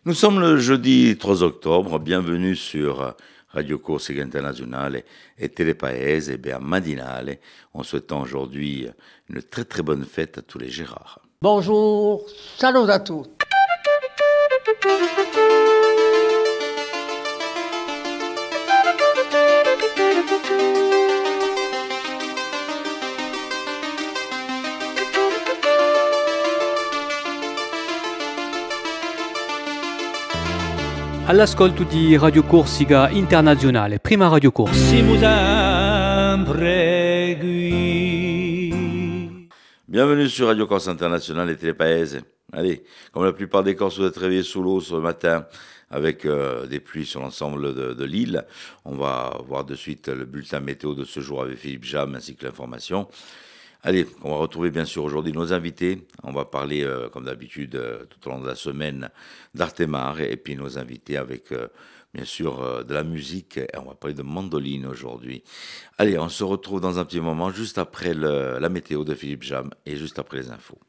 Nous sommes le jeudi 3 octobre, bienvenue sur Radio Corsica Internazionale et Telepaese et bien Madinale, en souhaitant aujourd'hui une très très bonne fête à tous les Gérards. Bonjour, salut à tous. All'ascolto di Radio Corsica Internazionale, prima Radio Corsica. Siamo sempre qui. Bienvenue sur Radio Corse Internationale et Telepaese. Allez, comme la plupart des Corses, vous êtes réveillés sous l'eau ce matin avec des pluies sur l'ensemble de l'île. On va voir de suite le bulletin météo de ce jour avec Philippe Jam ainsi que l'information. Allez, on va retrouver bien sûr aujourd'hui nos invités. On va parler, comme d'habitude, tout au long de la semaine d'Artemare et puis nos invités avec, bien sûr, de la musique. Et on va parler de mandoline aujourd'hui. Allez, on se retrouve dans un petit moment, juste après la météo de Philippe Jam et juste après les infos.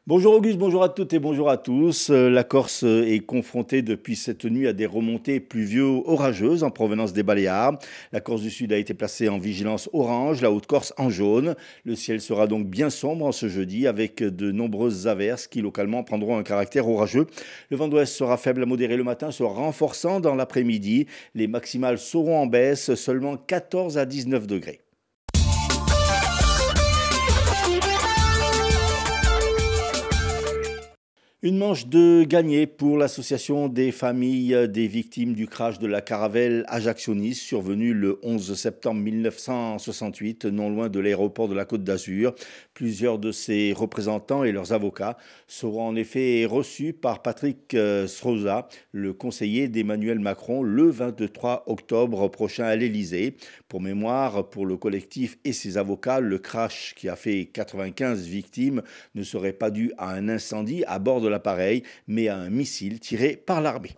Bonjour Auguste, bonjour à toutes et bonjour à tous. La Corse est confrontée depuis cette nuit à des remontées pluvio-orageuses en provenance des Baléares. La Corse du Sud a été placée en vigilance orange, la Haute-Corse en jaune. Le ciel sera donc bien sombre en ce jeudi avec de nombreuses averses qui localement prendront un caractère orageux. Le vent d'ouest sera faible à modéré le matin, se renforçant dans l'après-midi. Les maximales seront en baisse, seulement 14 à 19 degrés. Une manche de gagné pour l'association des familles des victimes du crash de la caravelle Ajaccio-Nice survenu le 11 septembre 1968, non loin de l'aéroport de la Côte d'Azur. Plusieurs de ses représentants et leurs avocats seront en effet reçus par Patrick Sroza, le conseiller d'Emmanuel Macron, le 23 octobre prochain à l'Élysée. Pour mémoire, pour le collectif et ses avocats, le crash qui a fait 95 victimes ne serait pas dû à un incendie à bord de l'appareil, mais à un missile tiré par l'armée.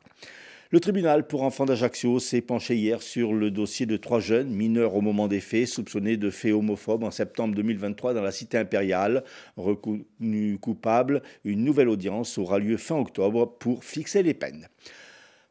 Le tribunal pour enfants d'Ajaccio s'est penché hier sur le dossier de 3 jeunes mineurs au moment des faits, soupçonnés de faits homophobes en septembre 2023 dans la cité impériale. Reconnus coupables, une nouvelle audience aura lieu fin octobre pour fixer les peines.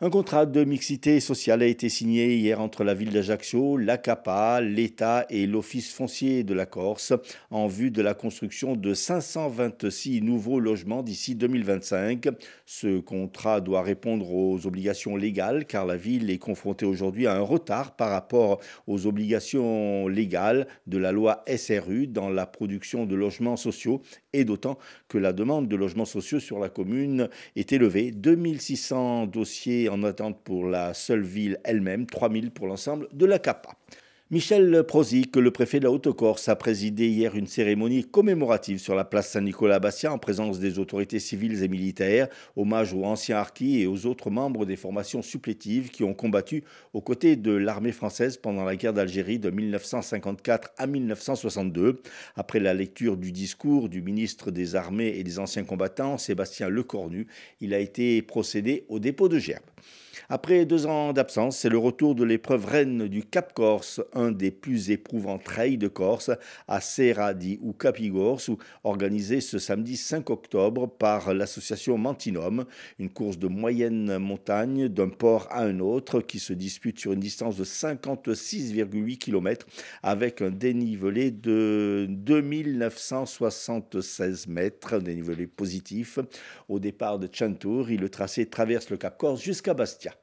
Un contrat de mixité sociale a été signé hier entre la ville d'Ajaccio, l'ACAPA, l'État et l'Office foncier de la Corse en vue de la construction de 526 nouveaux logements d'ici 2025. Ce contrat doit répondre aux obligations légales car la ville est confrontée aujourd'hui à un retard par rapport aux obligations légales de la loi SRU dans la production de logements sociaux et d'autant que la demande de logements sociaux sur la commune est élevée. 2600 dossiers en attente pour la seule ville elle-même, 3000 pour l'ensemble de la CAPA. Michel Prozic, le préfet de la Haute-Corse, a présidé hier une cérémonie commémorative sur la place Saint-Nicolas-Bastia en présence des autorités civiles et militaires, hommage aux anciens harkis et aux autres membres des formations supplétives qui ont combattu aux côtés de l'armée française pendant la guerre d'Algérie de 1954 à 1962. Après la lecture du discours du ministre des Armées et des Anciens Combattants, Sébastien Lecornu, il a été procédé au dépôt de gerbes. Après 2 ans d'absence, c'est le retour de l'épreuve reine du Cap Corse, un des plus éprouvants trails de Corse, à Serra di Capigorse, organisé ce samedi 5 octobre par l'association Mantinum, une course de moyenne montagne d'un port à un autre qui se dispute sur une distance de 56,8 km avec un dénivelé de 2976 mètres, un dénivelé positif. Au départ de Chantouri, le tracé traverse le Cap Corse jusqu'à Bastia.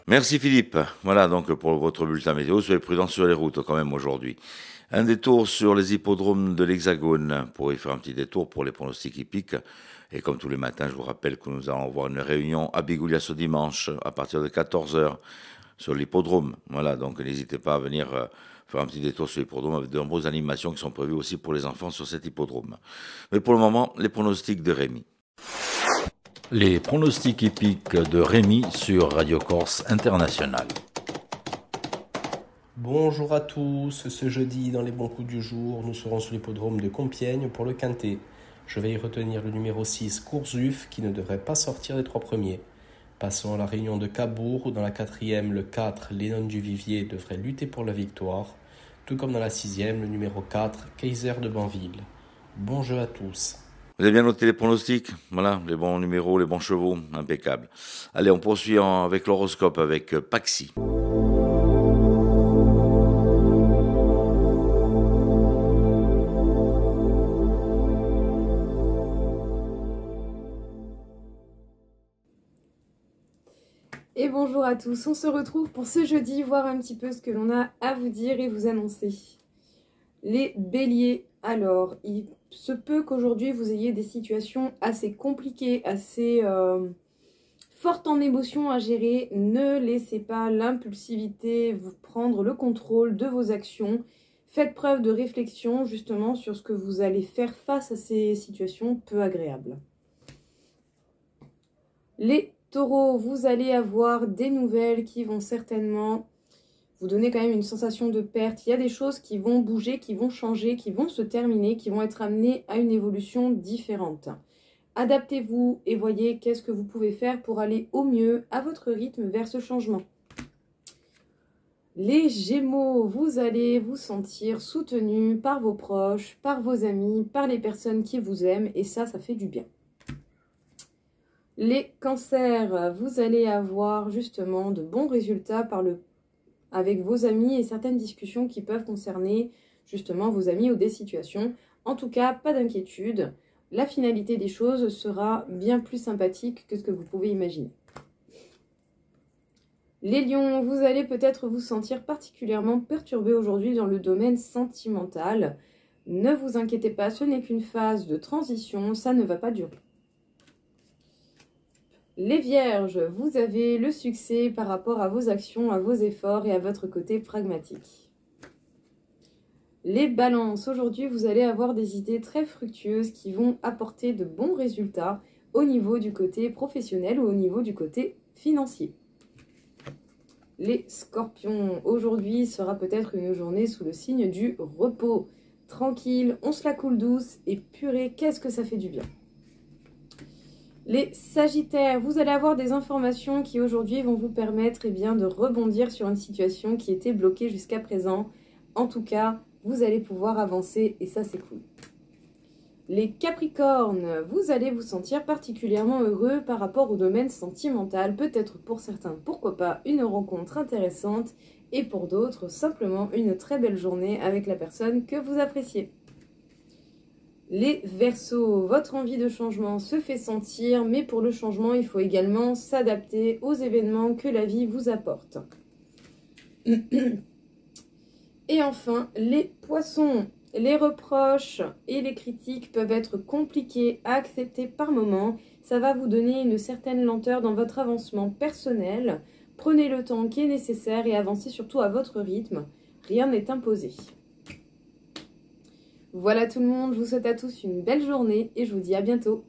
Merci Philippe. Voilà donc pour votre bulletin météo. Soyez prudents sur les routes quand même aujourd'hui. Un détour sur les hippodromes de l'Hexagone pour y faire un petit détour pour les pronostics hippiques. Et comme tous les matins, je vous rappelle que nous allons avoir une réunion à Bigoulia ce dimanche à partir de 14h sur l'hippodrome. Voilà, donc n'hésitez pas à venir faire un petit détour sur l'hippodrome avec de nombreuses animations qui sont prévues aussi pour les enfants sur cet hippodrome. Mais pour le moment, les pronostics de Rémi. Les pronostics hippiques de Rémi sur Radio Corse Internationale. Bonjour à tous, ce jeudi dans les bons coups du jour, nous serons sur l'hippodrome de Compiègne pour le Quintet. Je vais y retenir le numéro 6, Courzuf, qui ne devrait pas sortir des 3 premiers. Passons à la réunion de Cabourg, où dans la 4e, le 4, Léon Duvivier devrait lutter pour la victoire, tout comme dans la 6e, le numéro 4, Kaiser de Banville. Bon jeu à tous. Vous avez bien noté les pronostics? Voilà, les bons numéros, les bons chevaux, impeccable. Allez, on poursuit avec l'horoscope avec Paxi. Et bonjour à tous, on se retrouve pour ce jeudi, voir un petit peu ce que l'on a à vous dire et vous annoncer. Les béliers, alors, il se peut qu'aujourd'hui vous ayez des situations assez compliquées, assez fortes en émotions à gérer. Ne laissez pas l'impulsivité vous prendre le contrôle de vos actions. Faites preuve de réflexion justement sur ce que vous allez faire face à ces situations peu agréables. Les taureaux, vous allez avoir des nouvelles qui vont certainement vous donner quand même une sensation de perte. Il y a des choses qui vont bouger, qui vont changer, qui vont se terminer, qui vont être amenées à une évolution différente. Adaptez-vous et voyez qu'est-ce que vous pouvez faire pour aller au mieux à votre rythme vers ce changement. Les Gémeaux, vous allez vous sentir soutenus par vos proches, par vos amis, par les personnes qui vous aiment et ça fait du bien. Les Cancers, vous allez avoir justement de bons résultats avec vos amis et certaines discussions qui peuvent concerner justement vos amis ou des situations. En tout cas, pas d'inquiétude. La finalité des choses sera bien plus sympathique que ce que vous pouvez imaginer. Les Lions, vous allez peut-être vous sentir particulièrement perturbé aujourd'hui dans le domaine sentimental. Ne vous inquiétez pas, ce n'est qu'une phase de transition, ça ne va pas durer. Les Vierges, vous avez le succès par rapport à vos actions, à vos efforts et à votre côté pragmatique. Les Balances, aujourd'hui vous allez avoir des idées très fructueuses qui vont apporter de bons résultats au niveau du côté professionnel ou au niveau du côté financier. Les Scorpions, aujourd'hui sera peut-être une journée sous le signe du repos. Tranquille, on se la coule douce et purée, qu'est-ce que ça fait du bien. Les Sagittaires, vous allez avoir des informations qui aujourd'hui vont vous permettre de rebondir sur une situation qui était bloquée jusqu'à présent. En tout cas, vous allez pouvoir avancer et ça c'est cool. Les Capricornes, vous allez vous sentir particulièrement heureux par rapport au domaine sentimental. Peut-être pour certains, pourquoi pas, une rencontre intéressante et pour d'autres, simplement une très belle journée avec la personne que vous appréciez. Les Verseaux, votre envie de changement se fait sentir, mais pour le changement, il faut également s'adapter aux événements que la vie vous apporte. Et enfin, les Poissons, les reproches et les critiques peuvent être compliqués à accepter par moments. Ça va vous donner une certaine lenteur dans votre avancement personnel. Prenez le temps qui est nécessaire et avancez surtout à votre rythme. Rien n'est imposé. Voilà tout le monde, je vous souhaite à tous une belle journée et je vous dis à bientôt.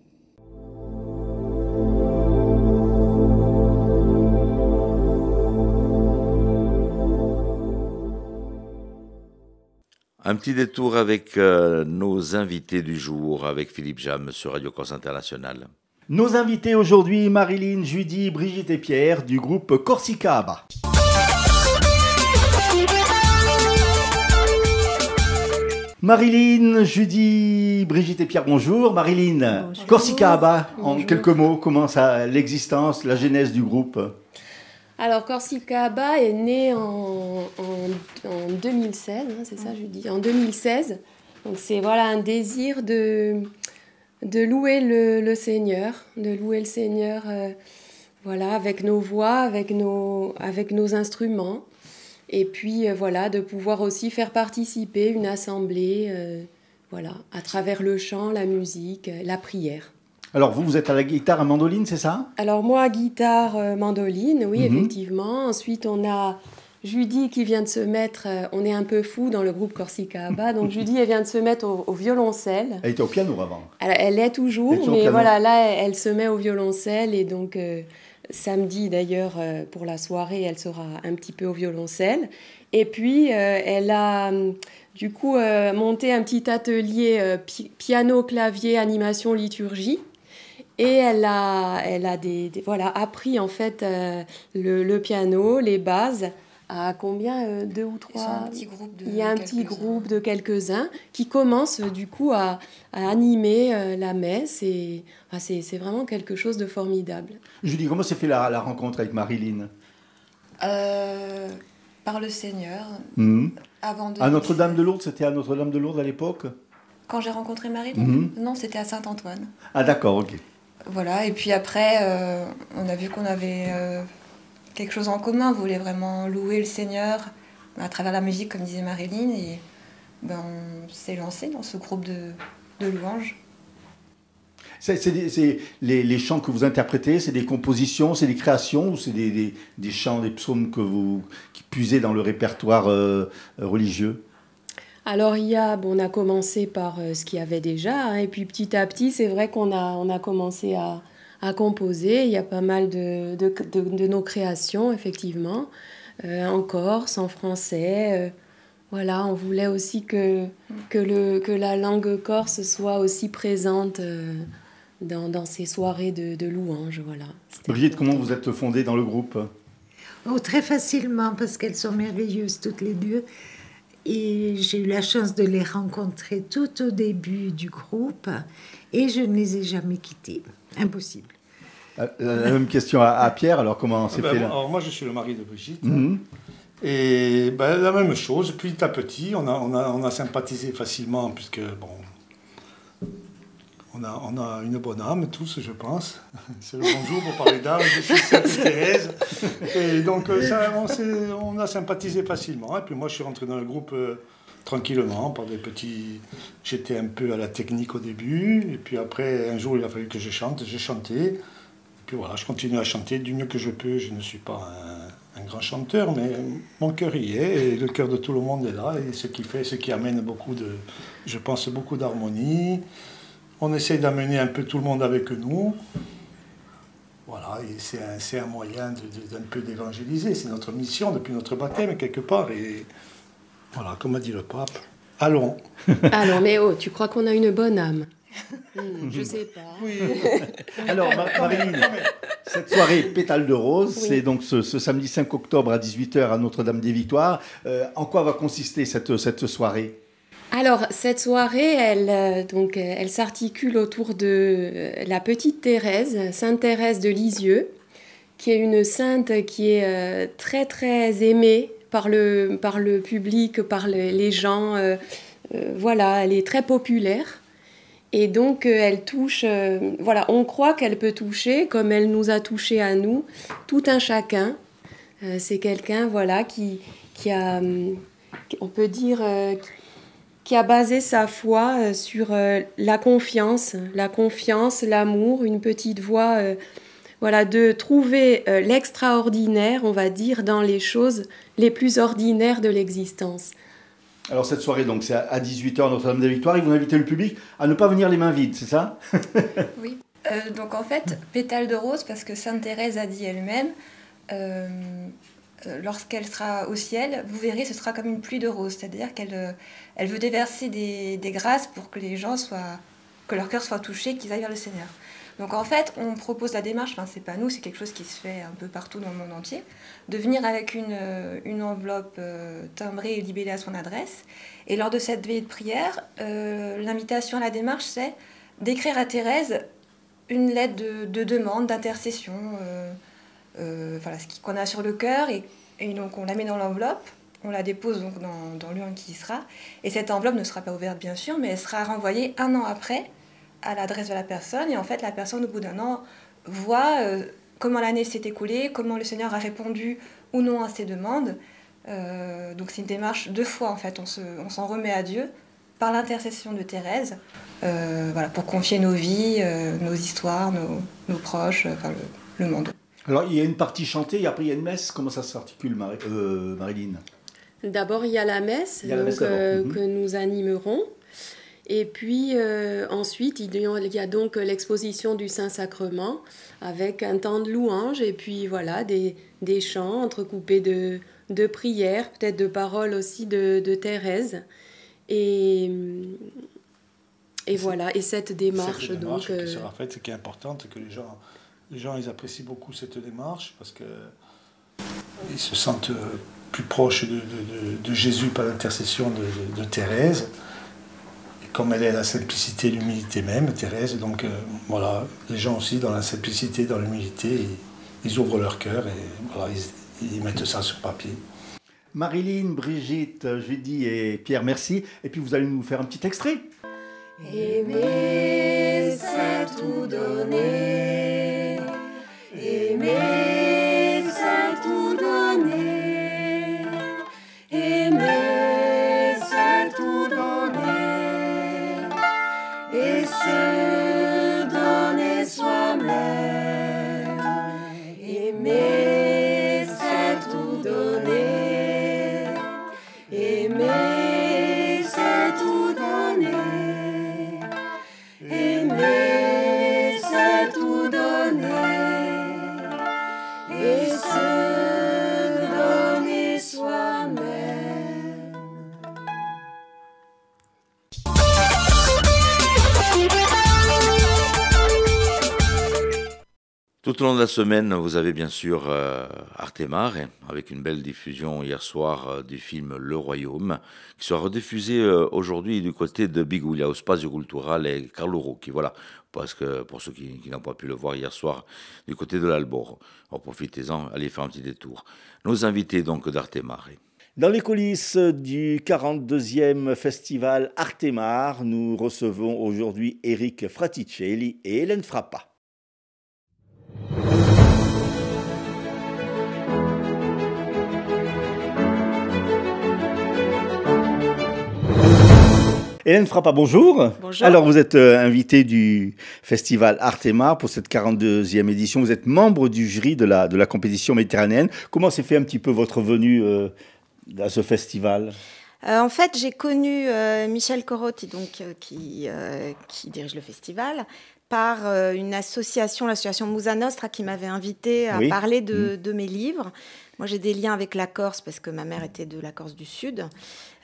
Un petit détour avec nos invités du jour, avec Philippe Jam sur Radio Corse International. Nos invités aujourd'hui, Marilyn, Judy, Brigitte et Pierre du groupe Corsica ABBA. Marilyn, Judy, Brigitte et Pierre, bonjour. Marilyn, bonjour. Corsica ABBA, en quelques mots, comment ça, l'existence, la genèse du groupe? Alors, Corsica ABBA est né en 2016, hein, c'est ça, Judy? En 2016. Donc, c'est un désir de louer le Seigneur, avec nos voix, avec nos instruments. Et puis, de pouvoir aussi faire participer une assemblée, à travers le chant, la musique, la prière. Alors, vous êtes à la guitare, à mandoline, c'est ça? Alors, moi, guitare, mandoline, oui, effectivement. Ensuite, on a Judy qui vient de se mettre... on est un peu fou dans le groupe Corsica ABBA. Donc, Judy, elle vient de se mettre au violoncelle. Elle était au piano avant. Elle l'est toujours, mais là, elle se met au violoncelle. Et donc, samedi, d'ailleurs, pour la soirée, elle sera un petit peu au violoncelle. Et puis, elle a... monté un petit atelier piano, clavier, animation, liturgie. Et elle a voilà, appris en fait le piano, les bases. À combien, 2 ou 3? Il y a un petit groupe de quelques-uns qui commencent du coup à animer la messe. Et c'est vraiment quelque chose de formidable. Julie, comment s'est fait la rencontre avec Marilyn? Par le Seigneur. Avant de... À Notre-Dame de Lourdes, c'était à Notre-Dame de Lourdes à l'époque? Quand j'ai rencontré Marilyn? Non, c'était à Saint-Antoine. Ah d'accord, ok. Voilà, et puis après, on a vu qu'on avait quelque chose en commun. On voulait vraiment louer le Seigneur à travers la musique, comme disait Marilyn, et on s'est lancé dans ce groupe de louanges. Les chants que vous interprétez, c'est des compositions, c'est des créations, ou c'est des chants, des psaumes qui puisez dans le répertoire religieux? Alors, on a commencé par ce qu'il y avait déjà, et puis petit à petit, c'est vrai qu'on a commencé à composer. Il y a pas mal de nos créations, effectivement, en corse, en français. Voilà, on voulait aussi que la langue corse soit aussi présente dans ces soirées de louanges. Voilà. Brigitte, comment vous êtes fondée dans le groupe? Très facilement, parce qu'elles sont merveilleuses toutes les deux. Et j'ai eu la chance de les rencontrer tout au début du groupe et je ne les ai jamais quittées. Impossible. La même question à Pierre, alors comment c'est fait là? Alors moi je suis le mari de Brigitte. Et la même chose, petit à petit, on a sympathisé facilement, puisque on a une bonne âme tous, je pense. C'est le bonjour pour parler d'âme, je suis Sainte Thérèse. Et donc on a sympathisé facilement. Et puis moi je suis rentré dans le groupe tranquillement, par des petits... J'étais un peu à la technique au début, et puis après un jour il a fallu que je chante, j'ai chanté. Et puis voilà, je continue à chanter du mieux que je peux. Je ne suis pas un grand chanteur, mais mon cœur y est, et le cœur de tout le monde est là, et ce qui amène beaucoup d'harmonie. On essaie d'amener un peu tout le monde avec nous. Voilà, et c'est un moyen d'un peu d'évangéliser. C'est notre mission depuis notre baptême, quelque part. Et voilà, comme a dit le pape, allons. Allons, mais tu crois qu'on a une bonne âme? Je sais pas. Oui. Alors, Marilyn, cette soirée Pétales de Rose, c'est donc ce samedi 5 octobre à 18h à Notre-Dame-des-Victoires. En quoi va consister cette soirée? Alors, cette soirée, elle s'articule autour de la petite Thérèse, Sainte Thérèse de Lisieux, qui est une sainte qui est très, très aimée par le public, par les gens. Voilà, elle est très populaire. Et donc, elle touche... on croit qu'elle peut toucher, comme elle nous a touchés à nous, tout un chacun. C'est quelqu'un, qui a... on peut dire... qui a basé sa foi sur la confiance, l'amour, une petite voie, de trouver l'extraordinaire, on va dire, dans les choses les plus ordinaires de l'existence. Alors cette soirée, donc, c'est à 18h à Notre-Dame-des-Victoires. Ils vont inviter le public à ne pas venir les mains vides, c'est ça? Oui. Donc en fait, pétales de rose, parce que Sainte Thérèse a dit elle-même, lorsqu'elle sera au ciel, vous verrez, ce sera comme une pluie de roses. C'est-à-dire qu'elle veut déverser des grâces pour que les gens que leur cœur soit touché, qu'ils aillent vers le Seigneur. Donc en fait, on propose la démarche, c'est pas nous, c'est quelque chose qui se fait un peu partout dans le monde entier, de venir avec une enveloppe timbrée et libellée à son adresse. Et lors de cette veillée de prière, l'invitation à la démarche, c'est d'écrire à Thérèse une lettre de demande, d'intercession, ce qu'on a sur le cœur, et donc on la met dans l'enveloppe, on la dépose donc dans l'urne qui y sera, et cette enveloppe ne sera pas ouverte bien sûr, mais elle sera renvoyée 1 an après à l'adresse de la personne, et en fait la personne au bout d'1 an voit comment l'année s'est écoulée, comment le Seigneur a répondu ou non à ses demandes. Donc c'est une démarche de foi en fait, on s'en remet à Dieu par l'intercession de Thérèse, pour confier nos vies, nos histoires, nos proches, le monde. Alors il y a une partie chantée et après il y a une messe, comment ça s'articule Marilyn? D'abord il y a la messe, que nous animerons. Et puis ensuite, il y a donc l'exposition du Saint-Sacrement avec un temps de louange et puis des chants entrecoupés de prières, peut-être de paroles aussi de Thérèse. Et Et voilà, et cette démarche, donc, qui sera faite, qui est importante, que les gens ils apprécient beaucoup cette démarche, parce qu'ils se sentent plus proches de Jésus par l'intercession de Thérèse. Et comme elle est la simplicité et l'humilité même, Thérèse, donc voilà, les gens aussi, dans la simplicité, dans l'humilité, ils ouvrent leur cœur et voilà, ils mettent ça sur papier. Marilyn, Brigitte, Judy et Pierre, merci. Et puis vous allez nous faire un petit extrait. Aimer, c'est tout donner. Aimer, c'est tout donner. Aimer, c'est tout donner. Et se donner soi-même. Aimer, c'est tout donner. Aimer, c'est tout donner. Aimer, c'est tout donner. Et se donner soi-même. Tout au long de la semaine, vous avez bien sûr Arte Mare, avec une belle diffusion hier soir du film Le Royaume, qui sera rediffusé aujourd'hui du côté de Biguglia, au Spazio Culturale et Carlo Rocchi. Voilà, parce que pour ceux qui n'ont pas pu le voir hier soir, du côté de l'Albor. Alors profitez-en, allez faire un petit détour. Nos invités donc d'Arte Mare. Dans les coulisses du 42e festival Artemare, nous recevons aujourd'hui Eric Fraticelli et Hélène Frappa. Hélène Frappa, bonjour. Bonjour. Alors, vous êtes invitée du festival Artemare pour cette 42e édition. Vous êtes membre du jury de la compétition méditerranéenne. Comment s'est fait un petit peu votre venue à ce festival ? En fait, j'ai connu Michel Corotti, donc, qui dirige le festival, par une association, l'association Musa Nostra, qui m'avait invitée à parler de mes livres. Moi, j'ai des liens avec la Corse parce que ma mère était de la Corse du Sud.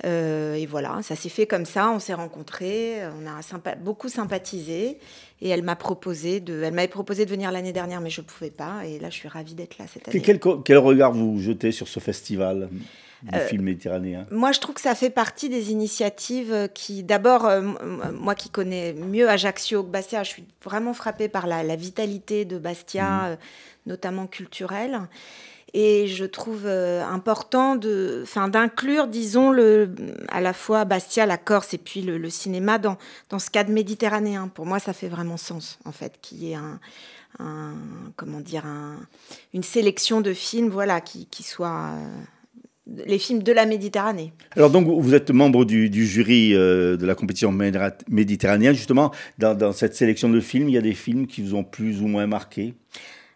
Et voilà, ça s'est fait comme ça. On s'est rencontrés, on a beaucoup sympathisé. Et elle m'avait proposé de venir l'année dernière, mais je ne pouvais pas. Et là, je suis ravie d'être là cette année. Quel regard vous jetez sur ce festival du film méditerranéen ? Moi, je trouve que ça fait partie des initiatives qui, d'abord, moi qui connais mieux Ajaccio que Bastia, je suis vraiment frappée par la vitalité de Bastia, notamment culturelle. Et je trouve important d'inclure, disons, à la fois Bastia, la Corse et puis le cinéma dans ce cadre méditerranéen. Pour moi, ça fait vraiment sens, en fait, qu'il y ait une sélection de films, voilà, qui soient les films de la Méditerranée. Alors donc, vous êtes membre du jury de la compétition méditerranéenne. Justement, dans cette sélection de films, il y a des films qui vous ont plus ou moins marqué ?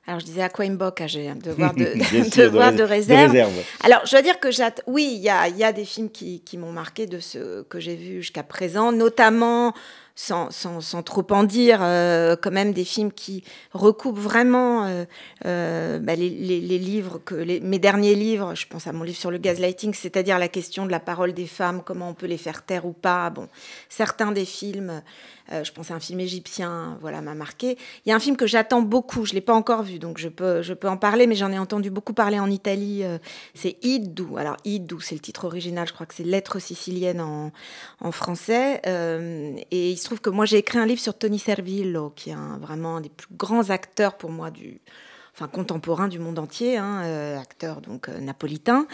Alors, je disais à Coimboc, j'ai un devoir de réserve. Alors, je dois dire que oui, il y a des films qui m'ont marqué de ce que j'ai vu jusqu'à présent, notamment, sans trop en dire, quand même des films qui recoupent vraiment les livres, mes derniers livres. Je pense à mon livre sur le gaslighting, c'est-à-dire la question de la parole des femmes, comment on peut les faire taire ou pas. Bon, certains des films... je pense à un film égyptien, voilà, m'a marqué. Il y a un film que j'attends beaucoup, je ne l'ai pas encore vu, donc je peux en parler, mais j'en ai entendu beaucoup parler en Italie. C'est Iddu. Alors, Iddu, c'est le titre original, je crois que c'est Lettres siciliennes en français. Et il se trouve que moi, j'ai écrit un livre sur Tony Servillo, qui est vraiment un des plus grands acteurs pour moi contemporain du monde entier, acteur donc napolitain,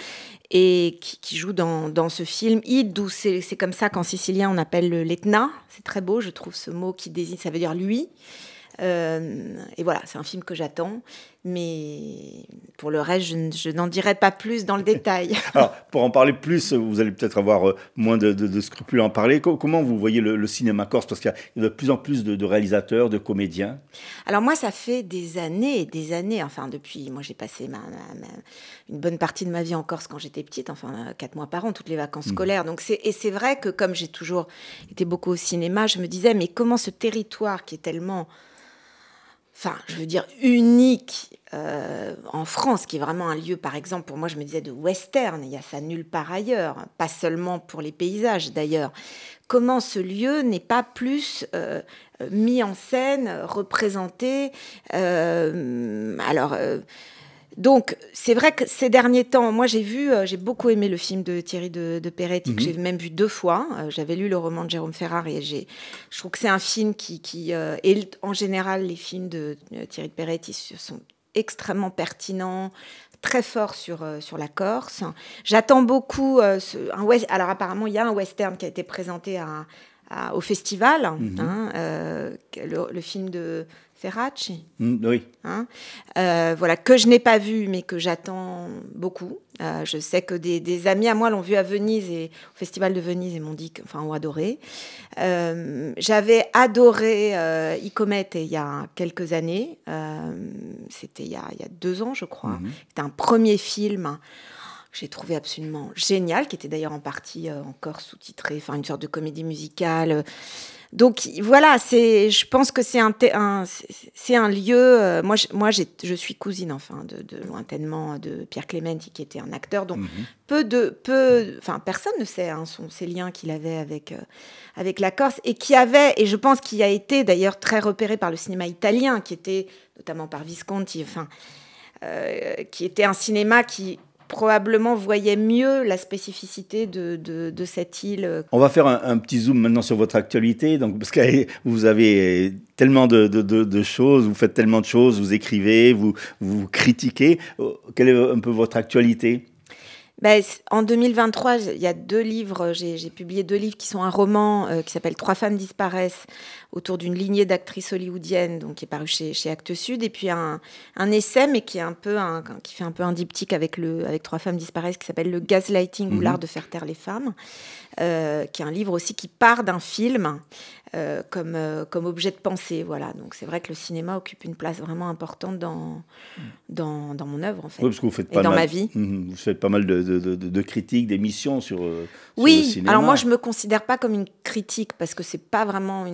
et qui joue dans ce film. Iddu, c'est comme ça qu'en sicilien on appelle l'Etna. C'est très beau, je trouve ce mot qui désigne, ça veut dire lui. Et voilà, c'est un film que j'attends, mais pour le reste, je n'en dirai pas plus dans le détail. Alors, pour en parler plus, vous allez peut-être avoir moins de scrupules à en parler. Comment vous voyez le cinéma corse ? Parce qu'il y a de plus en plus de réalisateurs, de comédiens. Alors moi, ça fait des années et des années, enfin depuis, moi j'ai passé une bonne partie de ma vie en Corse quand j'étais petite, 4 mois par an, toutes les vacances scolaires. Donc c'est vrai que comme j'ai toujours été beaucoup au cinéma, je me disais, mais comment ce territoire qui est tellement... enfin, je veux dire, unique en France, qui est vraiment un lieu, par exemple, pour moi, je me disais de western, il y a ça nulle part ailleurs, pas seulement pour les paysages d'ailleurs. Comment ce lieu n'est pas plus mis en scène, représenté. Donc, c'est vrai que ces derniers temps, moi j'ai beaucoup aimé le film de Thierry de Peretti, que j'ai même vu 2 fois. J'avais lu le roman de Jérôme Ferrari et je trouve que c'est un film et en général, les films de Thierry de Peretti sont extrêmement pertinents, très forts sur la Corse. J'attends beaucoup alors apparemment, il y a un western qui a été présenté au festival, le film de Ferracci, oui. Voilà, que je n'ai pas vu, mais que j'attends beaucoup. Je sais que des amis à moi l'ont vu à Venise et au Festival de Venise et m'ont dit ont adoré. J'avais adoré Icomet il y a quelques années. C'était il y a 2 ans, je crois. C'était un premier film que j'ai trouvé absolument génial, qui était d'ailleurs en partie encore sous-titré, enfin une sorte de comédie musicale. Donc voilà, je pense que c'est un lieu. Moi, je suis cousine, enfin, de lointainement de Pierre Clementi, qui était un acteur. Donc personne ne sait ces liens qu'il avait avec la Corse et et je pense qu'il a été d'ailleurs très repéré par le cinéma italien, qui était notamment par Visconti, qui était un cinéma qui probablement voyait mieux la spécificité de cette île. On va faire un petit zoom maintenant sur votre actualité, donc, parce que vous avez tellement de choses, vous faites tellement de choses, vous écrivez, vous critiquez. Quelle est un peu votre actualité ? En 2023, il y a 2 livres, j'ai publié 2 livres qui sont un roman qui s'appelle 3 femmes disparaissent, autour d'une lignée d'actrices hollywoodiennes, donc qui est paru chez Actes Sud, et puis un essai, mais qui fait un peu un diptyque avec 3 femmes disparaissent, qui s'appelle Le gaslighting ou l'art de faire taire les femmes, qui est un livre aussi qui part d'un film comme objet de pensée. Voilà. Donc c'est vrai que le cinéma occupe une place vraiment importante dans mon œuvre, en fait, parce que vous faites ma vie. Vous faites pas mal de critiques, d'émissions sur le cinéma. Alors moi je me considère pas comme une critique, parce que c'est pas vraiment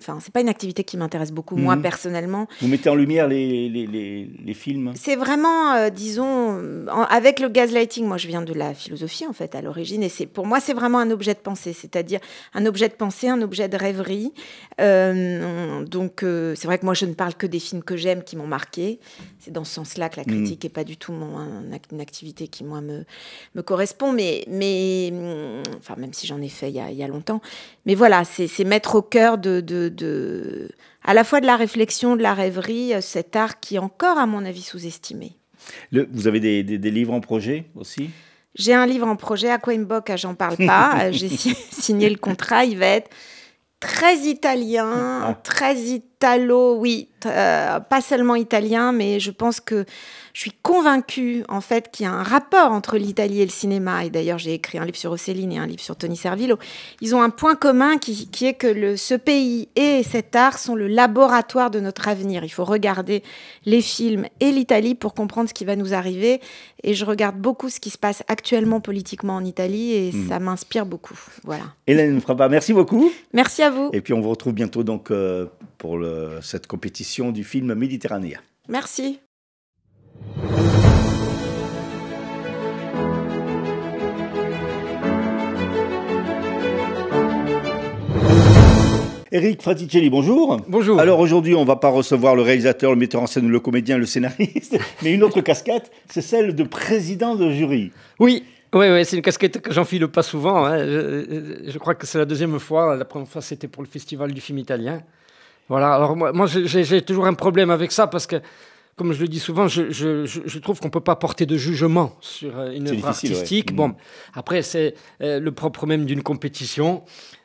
c'est pas une activité qui m'intéresse beaucoup, moi, personnellement. Vous mettez en lumière les films ? C'est vraiment, disons, avec le gaslighting, moi, je viens de la philosophie, en fait, à l'origine, et pour moi, c'est vraiment un objet de pensée, c'est-à-dire un objet de pensée, un objet de rêverie. Donc, c'est vrai que moi, je ne parle que des films que j'aime, qui m'ont marqué. C'est dans ce sens-là que la critique n'est pas du tout une activité qui, moi, me correspond, mais même si j'en ai fait il y a longtemps. Mais voilà, c'est mettre au cœur à la fois de la réflexion, de la rêverie, cet art qui est encore, à mon avis, sous-estimé. Vous avez des livres en projet aussi ? J'ai un livre en projet, à Coimbra, j'en parle pas. J'ai signé le contrat, il va être très italien, très italo, oui, pas seulement italien, mais je pense que je suis convaincue, en fait, qu'il y a un rapport entre l'Italie et le cinéma. Et d'ailleurs, j'ai écrit un livre sur Rossellini et un livre sur Tony Servillo. Ils ont un point commun qui est que ce pays et cet art sont le laboratoire de notre avenir. Il faut regarder les films et l'Italie pour comprendre ce qui va nous arriver. Et je regarde beaucoup ce qui se passe actuellement politiquement en Italie et ça m'inspire beaucoup. Voilà. Hélène Frappa, merci beaucoup. Merci à vous. Et puis on vous retrouve bientôt donc pour cette compétition du film méditerranéen. Merci. Éric Fraticelli, bonjour. Bonjour. Alors aujourd'hui, on ne va pas recevoir le réalisateur, le metteur en scène, le comédien, le scénariste, mais une autre casquette, c'est celle de président de jury. Oui, c'est une casquette que j'enfile pas souvent. Hein. Je crois que c'est la 2e fois. La première fois, c'était pour le Festival du film italien. Voilà. Alors moi j'ai toujours un problème avec ça parce que, comme je le dis souvent, je trouve qu'on ne peut pas porter de jugement sur une œuvre artistique. Ouais. Bon, après, c'est le propre même d'une compétition.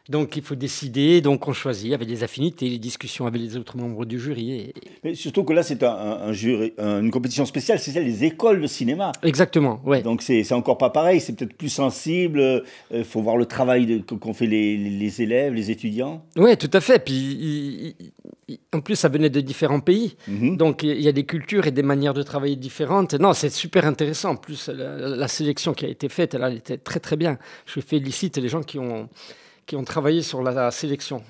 Donc, il faut décider. Donc, on choisit avec des affinités, les discussions avec les autres membres du jury. Mais surtout que là, c'est un jury, une compétition spéciale, c'est celle des écoles de cinéma. Exactement, oui. Donc, c'est encore pas pareil. C'est peut-être plus sensible. Il faut voir le travail qu'ont fait les élèves, les étudiants. Oui, tout à fait. Puis, en plus, ça venait de différents pays. Donc, il y a des cultures et des manières de travailler différentes. Non, c'est super intéressant. En plus, la sélection qui a été faite, elle était très, très bien. Je félicite les gens qui ont qui ont travaillé sur la sélection.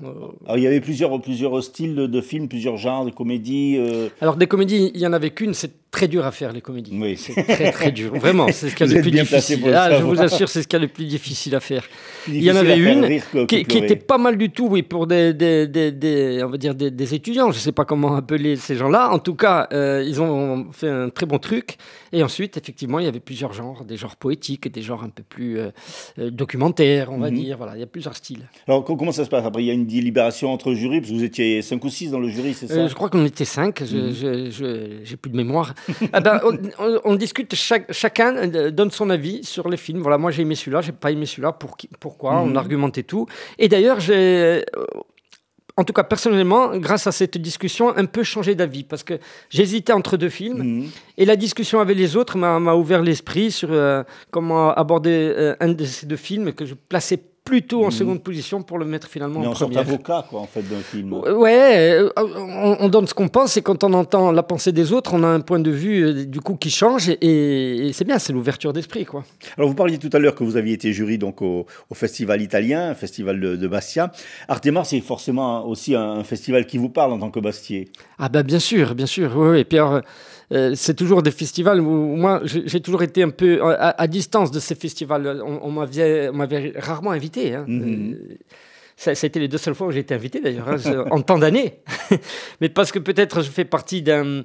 Alors, il y avait plusieurs styles de films, plusieurs genres de comédies. Alors des comédies, il y en avait qu'une, c'est très dur à faire les comédies. Oui. C'est très très dur, vraiment, c'est ce qu'il y a de plus difficile. Je vous assure, c'est ce qu'il y a de plus difficile à faire. Il y en avait une qui était pas mal du tout, oui, pour on va dire des étudiants, je sais pas comment appeler ces gens-là. En tout cas, ils ont fait un très bon truc. Et ensuite, effectivement, il y avait plusieurs genres, des genres poétiques et des genres un peu plus documentaires, on va dire. Voilà, il y a plusieurs styles. Alors, comment ça se passe? Après, il y a une délibération entre jurys, parce que vous étiez 5 ou 6 dans le jury, c'est ça? Je crois qu'on était 5, j'ai plus de mémoire. On discute, chacun donne son avis sur les films. Voilà, moi j'ai aimé celui-là, j'ai pas aimé celui-là, pourquoi? On argumentait tout. Et d'ailleurs, en tout cas, personnellement, grâce à cette discussion, un peu changé d'avis, parce que j'hésitais entre 2 films, et la discussion avec les autres m'a ouvert l'esprit sur comment aborder un de ces 2 films que je plaçais plutôt en seconde position pour le mettre finalement en première. On sort avocat, quoi, en fait, d'un film. Ouais, on donne ce qu'on pense, et quand on entend la pensée des autres, on a un point de vue, du coup, qui change, et c'est bien, c'est l'ouverture d'esprit, quoi. Alors, vous parliez tout à l'heure que vous aviez été jury donc, au festival italien, un festival de Bastia. Artemar, c'est forcément aussi un festival qui vous parle en tant que Bastiais. Ah ben bien sûr, oui. Et puis alors, c'est toujours des festivals où moi, j'ai toujours été un peu à distance de ces festivals. On m'avait rarement invité. Hein. Ça a été les 2 seules fois où j'ai été invité, d'ailleurs, en tant d'années. Mais parce que peut-être je fais partie d'un...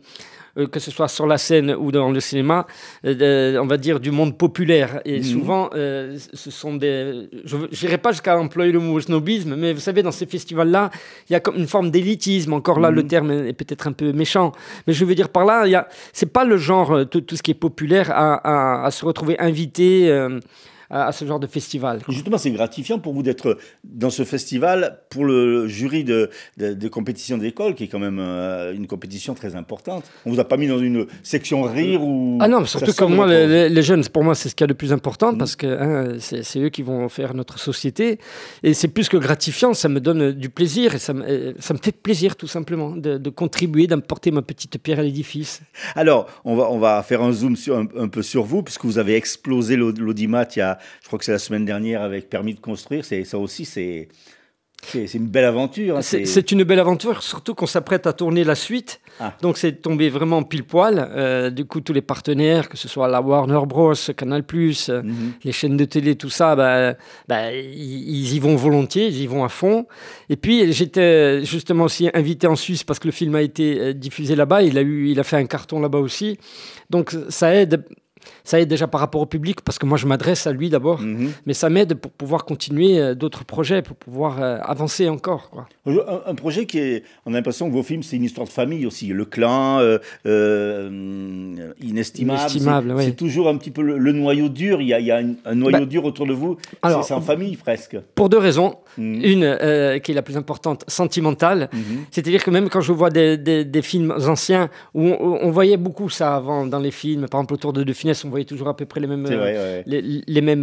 que ce soit sur la scène ou dans le cinéma, on va dire du monde populaire. Et souvent, ce sont des... Je n'irai pas jusqu'à employer le mot snobisme, mais vous savez, dans ces festivals-là, il y a comme une forme d'élitisme. Encore là, le terme est peut-être un peu méchant. Mais je veux dire par là, c'est pas le genre, tout ce qui est populaire, à se retrouver invité... à ce genre de festival. Justement, c'est gratifiant pour vous d'être dans ce festival pour le jury de compétition d'école, qui est quand même une compétition très importante. On vous a pas mis dans une section rire ou... Ah non, mais surtout comme moi, les jeunes, pour moi, c'est ce qu'il y a de plus important, parce que c'est eux qui vont faire notre société. Et c'est plus que gratifiant, ça me donne du plaisir, et ça me fait plaisir, tout simplement, de contribuer, d'apporter ma petite pierre à l'édifice. Alors, on va faire un zoom un peu sur vous, puisque vous avez explosé l'audimat je crois que c'est la semaine dernière avec Permis de construire. Ça aussi, c'est une belle aventure. Hein, c'est une belle aventure, surtout qu'on s'apprête à tourner la suite. Donc c'est tombé vraiment pile poil. Du coup, tous les partenaires, que ce soit la Warner Bros, Canal+, les chaînes de télé, tout ça, ils y vont volontiers, ils y vont à fond. Et puis, j'étais justement aussi invité en Suisse parce que le film a été diffusé là-bas. Il a fait un carton là-bas aussi. Donc ça aide déjà par rapport au public, parce que moi je m'adresse à lui d'abord, mais ça m'aide pour pouvoir continuer d'autres projets, pour pouvoir avancer encore, quoi. Un projet on a l'impression que vos films, c'est une histoire de famille aussi. Le clan, Inestimable, oui. C'est toujours un petit peu le noyau dur. Il y a un noyau dur autour de vous. Alors, c'est en famille presque. Pour 2 raisons. Une qui est la plus importante, sentimentale. C'est-à-dire que même quand je vois des films anciens où on voyait beaucoup ça avant dans les films, par exemple autour de Funès, on voyait toujours à peu près les mêmes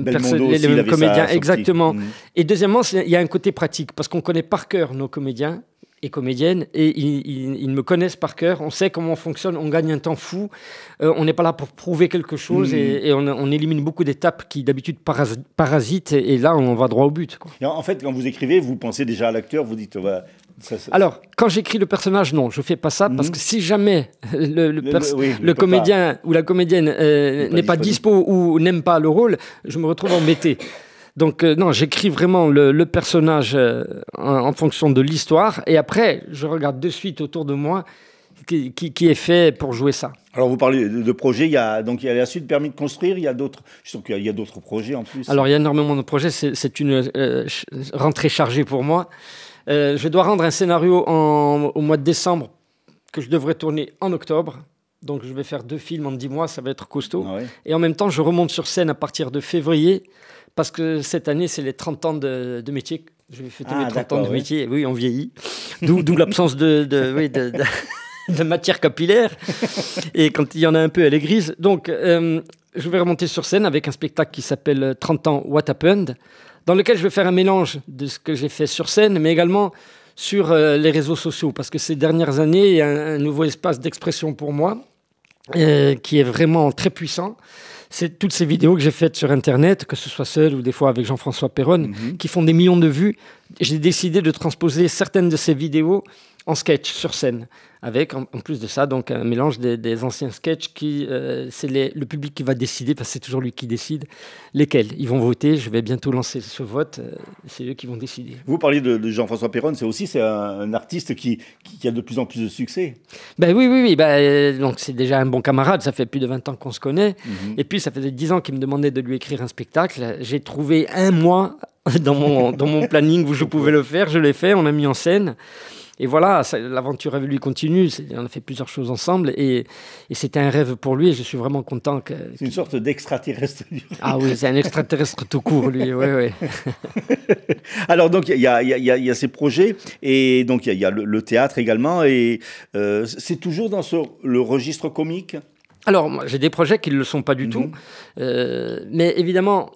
personnes, les mêmes comédiens, exactement. Et deuxièmement, il y a un côté pratique, parce qu'on connaît par cœur nos comédiens et comédiennes, et ils me connaissent par cœur, on sait comment on fonctionne, on gagne un temps fou, on n'est pas là pour prouver quelque chose, et on élimine beaucoup d'étapes qui d'habitude parasitent, et là on va droit au but, quoi. Et en fait, quand vous écrivez, vous pensez déjà à l'acteur, vous dites... Alors, quand j'écris le personnage, non, je fais pas ça, parce que si jamais le comédien ou la comédienne n'est pas dispo ou n'aime pas le rôle, je me retrouve embêté. Donc non, j'écris vraiment le personnage en fonction de l'histoire, et après, je regarde de suite autour de moi qui est fait pour jouer ça. Alors vous parlez de projets, il y a la suite Permis de construire, il y a d'autres projets en plus. Alors il y a énormément de projets, c'est une rentrée chargée pour moi. Je dois rendre un scénario au mois de décembre que je devrais tourner en octobre. Donc je vais faire 2 films en 10 mois, ça va être costaud. Et en même temps, je remonte sur scène à partir de février, parce que cette année, c'est les 30 ans de métier. Je vais fêter mes 30 ans de métier. Oui, on vieillit. D'où l'absence de matière capillaire. Et quand il y en a un peu, elle est grise. Donc je vais remonter sur scène avec un spectacle qui s'appelle 30 ans What Happened, dans lequel je vais faire un mélange de ce que j'ai fait sur scène, mais également sur les réseaux sociaux, parce que ces dernières années, il y a un nouveau espace d'expression pour moi, qui est vraiment très puissant. c'est toutes ces vidéos que j'ai faites sur Internet, que ce soit seul ou des fois avec Jean-François Perronne, qui font des millions de vues. J'ai décidé de transposer certaines de ces vidéos en sketch sur scène, avec en plus de ça donc un mélange des anciens sketchs qui c'est le public qui va décider, parce que c'est toujours lui qui décide lesquels ils vont voter. Je vais bientôt lancer ce vote, c'est eux qui vont décider. Vous parliez de Jean-François Perronne, c'est un artiste qui a de plus en plus de succès. Ben oui. Donc c'est déjà un bon camarade, ça fait plus de 20 ans qu'on se connaît, et puis ça faisait 10 ans qu'il me demandait de lui écrire un spectacle. J'ai trouvé un mois dans mon planning où je pouvais le faire, je l'ai fait, on a mis en scène. Et voilà, l'aventure avec lui continue. On a fait plusieurs choses ensemble et c'était un rêve pour lui. Et je suis vraiment content que. C'est une sorte d'extraterrestre. Ah oui, c'est un extraterrestre tout court, lui. Oui. Alors donc il y a ces projets et donc il y a le théâtre également et c'est toujours dans le registre comique. Alors moi, j'ai des projets qui ne le sont pas du tout, mais évidemment.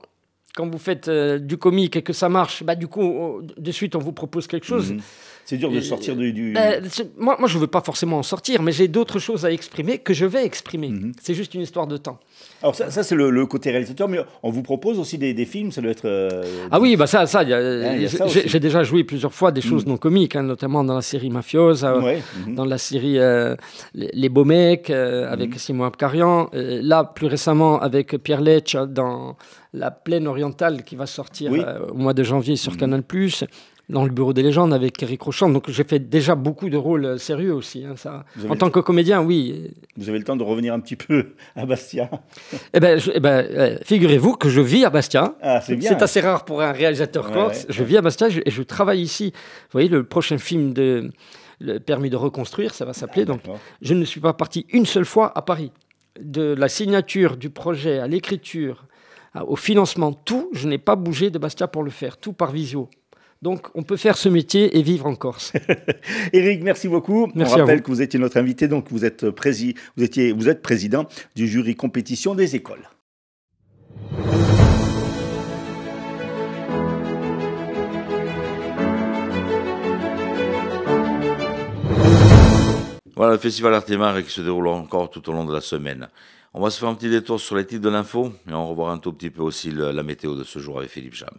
Quand vous faites du comique et que ça marche, du coup, de suite, on vous propose quelque chose. C'est dur de sortir du... Moi, je ne veux pas forcément en sortir, mais j'ai d'autres choses à exprimer que je vais exprimer. C'est juste une histoire de temps. Alors ça c'est le côté réalisateur, mais on vous propose aussi des films, ça doit être... Ah oui, j'ai déjà joué plusieurs fois des choses non comiques, notamment dans la série Mafiosa, dans la série Les Beaux Mecs, avec Simon Abkarian, là, plus récemment, avec Pierre Lech, dans La Plaine Orientale, qui va sortir au mois de janvier sur Canal+, dans Le Bureau des légendes avec Eric Rochant. Donc j'ai fait déjà beaucoup de rôles sérieux aussi. En tant que comédien, oui. Vous avez le temps de revenir un petit peu à Bastia. Figurez-vous que je vis à Bastia. Ah, c'est bien. C'est assez rare pour un réalisateur corse. Je vis à Bastia et je travaille ici. Vous voyez, le prochain film de Le Permis de reconstruire, ça va s'appeler. Donc je ne suis pas parti une seule fois à Paris. De la signature du projet à l'écriture, au financement, tout, je n'ai pas bougé de Bastia pour le faire, tout par visio. Donc, on peut faire ce métier et vivre en Corse. Éric, merci beaucoup. Merci on rappelle que vous étiez notre invité, donc vous êtes président du jury compétition des écoles. Voilà, le festival Artemare qui se déroule encore tout au long de la semaine. On va se faire un petit détour sur les titres de l'info et on revoit un tout petit peu aussi la météo de ce jour avec Philippe Jam.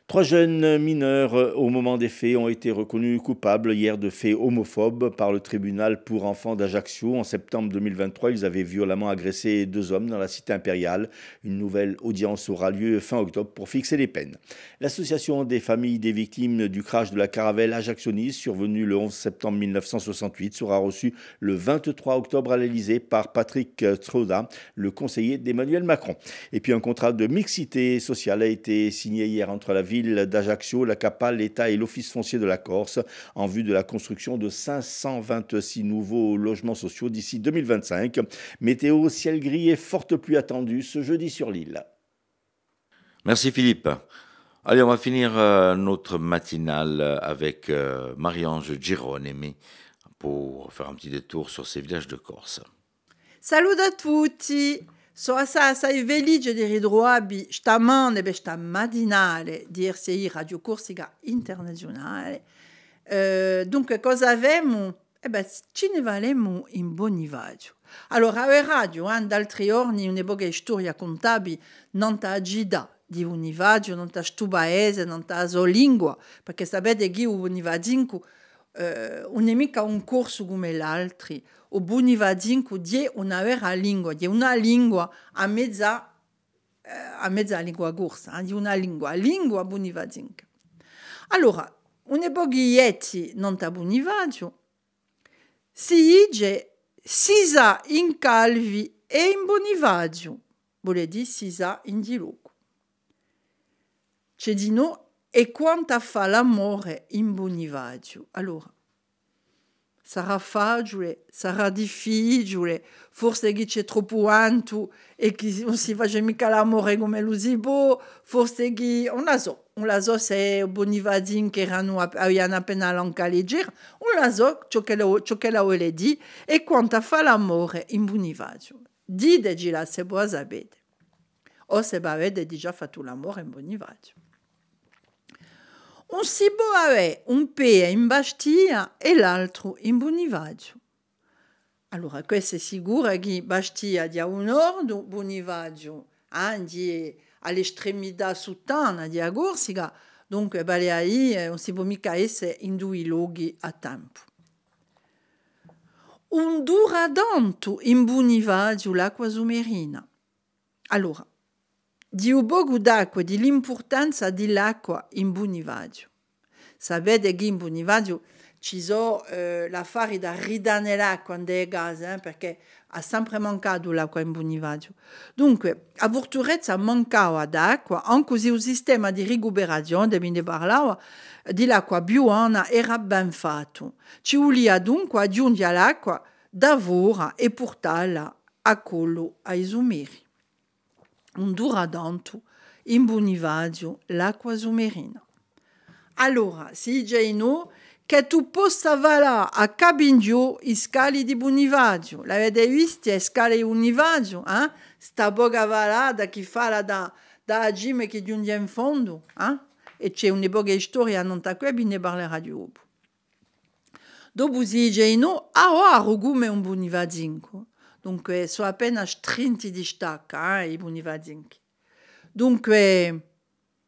3 jeunes mineurs, au moment des faits, ont été reconnus coupables hier de faits homophobes par le tribunal pour enfants d'Ajaccio. En septembre 2023, ils avaient violemment agressé 2 hommes dans la cité impériale. Une nouvelle audience aura lieu fin octobre pour fixer les peines. L'association des familles des victimes du crash de la Caravelle ajaccionnaise, survenu le 11 septembre 1968, sera reçue le 23 octobre à l'Élysée par Patrick Troda, le conseiller d'Emmanuel Macron. Et puis un contrat de mixité sociale a été signé hier entre la ville d'Ajaccio, la CAPA, l'État et l'Office foncier de la Corse en vue de la construction de 526 nouveaux logements sociaux d'ici 2025. Météo, ciel gris et forte pluie attendue ce jeudi sur l'île. Merci Philippe. Allez, on va finir notre matinale avec Marie-Ange Gironemi pour faire un petit détour sur ces villages de Corse. Salut a tutti! Sono assai felice di ritrovarvi questa matinale di RCI Radio Corsica Internazionale. Dunque, cosa avemo? Ci ne valemo in Bonivaggio. Allora, a radio, d'altri giorni, un'epoca storia contabile, non ta agida di Bonivaggio, non ta stu paese, non ta so lingua, perché sapete che il Bonivagginco non è mica un corso come l'altri. O Bonivagginco di una vera lingua, di una lingua a mezza lingua corsa, di una lingua Bonivagginca. Allora, un'epoca ieti non ta Bonivaggio, si dice sisa in Calvi e in Bonivaggio, vuol dire sisa in di loco. C'è di no e quanto fa l'amore in Bonivaggio. Allora, sarà facile, sarà difficile, forse che c'è troppo anto e che non si fa mica l'amore come lo si può, forse che, non la so se Bonivagin che erano appena l'anca leggera, non la so ciò che la vuole dire e quanto fa l'amore in Bonivaggio. Diteci là se voi sapete, o se avete già fatto l'amore in Bonivaggio. Un si può avere un piede in Bastia e l'altro in Bonivaggio. Allora, questo è sicuro che Bastia dia un nord, Bonivaggio all'estremità sudana di Corsica, dunque Baleari non si può mica essere in due luoghi a tempo. Un duradanto in Bonivadio l'acqua submarina. Allora, di un poco d'acqua e dell'importanza dell'acqua in Bonivadio. Sapete che in Bonivadio ci sono l'affare da ridare l'acqua nel gas, perché ha sempre mancato l'acqua in Bonivadio. Dunque, a Vorturezza mancava d'acqua, anche così il sistema di recuperazione, di cui ne parlava, dell'acqua buona era ben fatto. Ci voleva dunque aggiungere l'acqua d'avora e portarla a quello ai sumeri. Un duradanto in Bonivadio l'acqua submarina. Allora, si dice no, che tu possa valere a Cabindio i scali di Bonivadio. L'avete visto, le scale di Bonivadio? Sta poca valada che fa da agime che giunge in fondo. E c'è un'epoca storia non ta qui, ne parlerà di dopo. Dopo si dice no, a come un Bonivadinco. Dunque, sono appena strinti di stacca, i Bonivadinchi. Dunque,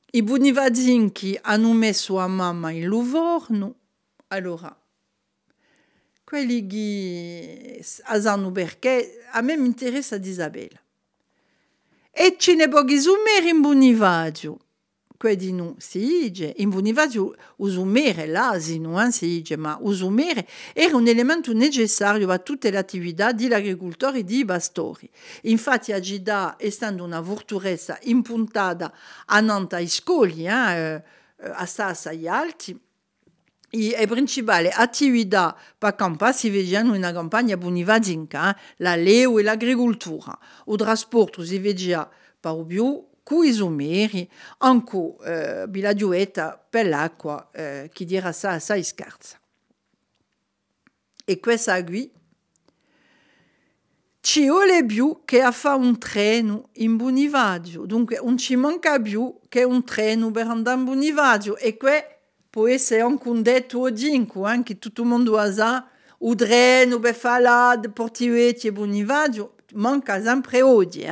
i Bonivadinchi hanno messo a mamma il Livorno. Allora, quelli che sanno perché, a me mi interessa di Isabella. E ce ne pochi sumeri in Bonivadio. Quelli non si dice, in Bonivadio il sumere, l'asino, si dice, ma il sumere era un elemento necessario a tutte le attività degli agricoltori e dei pastori. Infatti, a Gida, essendo una fortezza impuntata a Nanta e Scoli, a Sassa e Alti, le principali attività per campare si vedevano in una campagna bonivadinca, la leu e l'agricoltura. Il trasporto si vedeva per più con i sumeri, anche la dieta per l'acqua, che dirà assai scarsa. E questa qui ci vuole più che a fare un treno in Bonivadio. Dunque, non ci manca più che un treno per andare in Bonivadio. E qui può essere anche un detto odinco, che tutto il mondo sa, il treno per fare la Portivetti e Bonivadio, manca sempre oggi,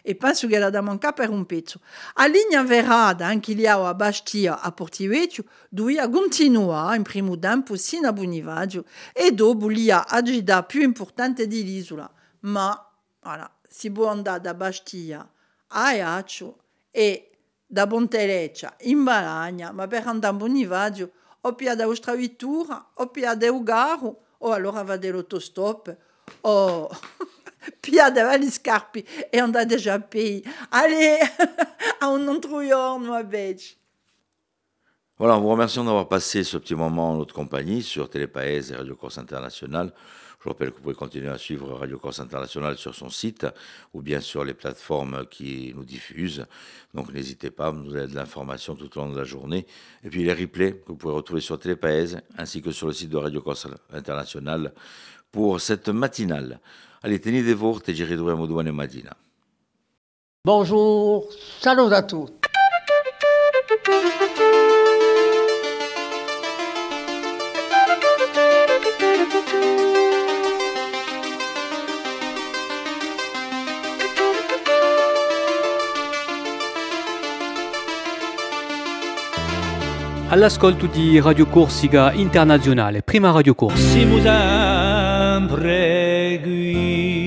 E penso che la da mancare per un pezzo. A linea verrada, anche lì a Bastia, a Portivetti, dove continua in primo tempo sino a Bonivadio e dopo lì a Gida più importante dell'isola. Ma, voilà, si può andare da Bastia a Ajaccio e da Bonteleccia in Balagna, ma per andare a Bonivadio o più da Ostravitura o più da Ugaro o allora va dell'autostop o più da gli scarpi e andare già a pays. Allez, à un autre giorno a Beach. Voilà, en vous remerciant d'avoir passé ce petit moment en notre compagnie sur Télépaèse et Radio Corse Internationale. Je rappelle que vous pouvez continuer à suivre Radio Corse Internationale sur son site ou bien sur les plateformes qui nous diffusent. Donc n'hésitez pas, vous avez de l'information tout au long de la journée. Et puis les replays que vous pouvez retrouver sur Télépaèse ainsi que sur le site de Radio Corse Internationale pour cette matinale. Allez, tenete forte e ci ritroviamo domani mattina. Bonjour, salut à tous. All'ascolto di Radio Corsica Internazionale, prima Radio Corsica. Siamo sempre qui.